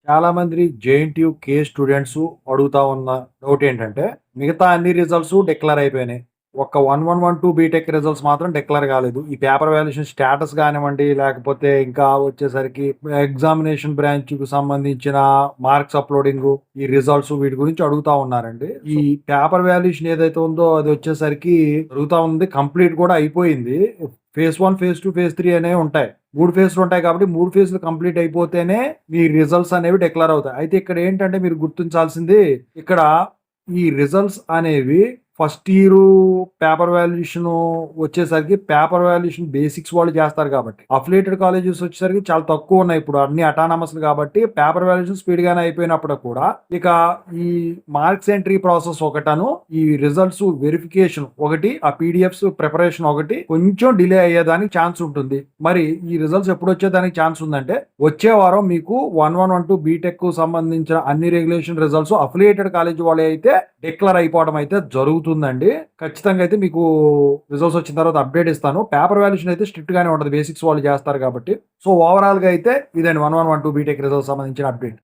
చాలా మంది జేఎన్‌టీయూ కే స్టూడెంట్స్ అడుగుతా ఉన్న డౌట్ ఏంటంటే, మిగతా అన్ని రిజల్ట్స్ డిక్లేర్ అయిపోయినాయి. ఒక్క 1112 బీటెక్ రిజల్ట్స్ మాత్రం డిక్లేర్ కాలేదు. ఈ పేపర్ వాల్యుయేషన్ స్టేటస్ కానివ్వండి, లేకపోతే ఇంకా వచ్చేసరికి ఎగ్జామినేషన్ బ్రాంచ్‌కి సంబంధించిన మార్క్స్ అప్‌లోడింగు, ఈ రిజల్ట్స్ వీటి గురించి అడుగుతా ఉన్నారండి. ఈ పేపర్ వాల్యుయేషన్ ఏదైతే ఉందో అది వచ్చేసరికి జరుగుతా ఉంది. కంప్లీట్ కూడా అయిపోయింది. ఫేజ్ 1, ఫేజ్ 2, ఫేజ్ 3 అనేవి ఉంటాయి. 3 ఫేజ్‌లు ఉంటాయి కాబట్టి 3 ఫేజ్‌లు కంప్లీట్ అయిపోతేనే మీ రిజల్ట్స్ అనేవి డిక్లేర్ అవుతాయి. అయితే ఇక్కడ ఏంటంటే మీరు గుర్తించాల్సింది ఇక్కడ ఈ రిజల్ట్స్ అనేవి ఫస్ట్ ఇయరు పేపర్ వాల్యుయేషన్ వచ్చేసరికి పేపర్ వాల్యుయేషన్ బేసిక్స్ వాళ్ళు చేస్తారు కాబట్టి. అఫిలియేటెడ్ కాలేజెస్ వచ్చేసరికి చాలా తక్కువ ఉన్నాయి. ఇప్పుడు అన్ని అటానమస్‌లు కాబట్టి పేపర్ వాల్యుయేషన్ స్పీడ్‌గానే అయిపోయినప్పుడు కూడా ఇక ఈ మార్క్స్ ఎంట్రీ ప్రాసెస్ ఒకటను, ఈ రిజల్ట్స్ వెరిఫికేషన్ ఒకటి, ఆ పీడీఎఫ్స్ ప్రిపరేషన్ ఒకటి కొంచెం డిలే అయ్యేదానికి ఛాన్స్ ఉంటుంది. మరి ఈ రిజల్ట్స్ ఎప్పుడొచ్చేదానికి ఛాన్స్ ఉందంటే, వచ్చే వారం మీకు 1112 బీటెక్‌కు సంబంధించిన అన్ని రెగ్యులేషన్ రిజల్ట్స్ అఫిలియేటెడ్ కాలేజ్ వాళ్ళయి అయితే డిక్లేర్ అయిపోవడం అయితే జరుగుతుందండి. ఖచ్చితంగా అయితే మీకు రిజల్ట్స్ వచ్చిన తర్వాత అప్డేట్ ఇస్తాను. పేపర్ వాల్యుయేషన్ అయితే స్ట్రిక్ట్ గానే ఉంటది. బేసిక్స్ వాళ్ళు చేస్తారు కాబట్టి. సో ఓవరాల్‌గా అయితే ఇదండి 1112 బీటెక్ రిజల్ట్స్ సంబంధించిన అప్డేట్.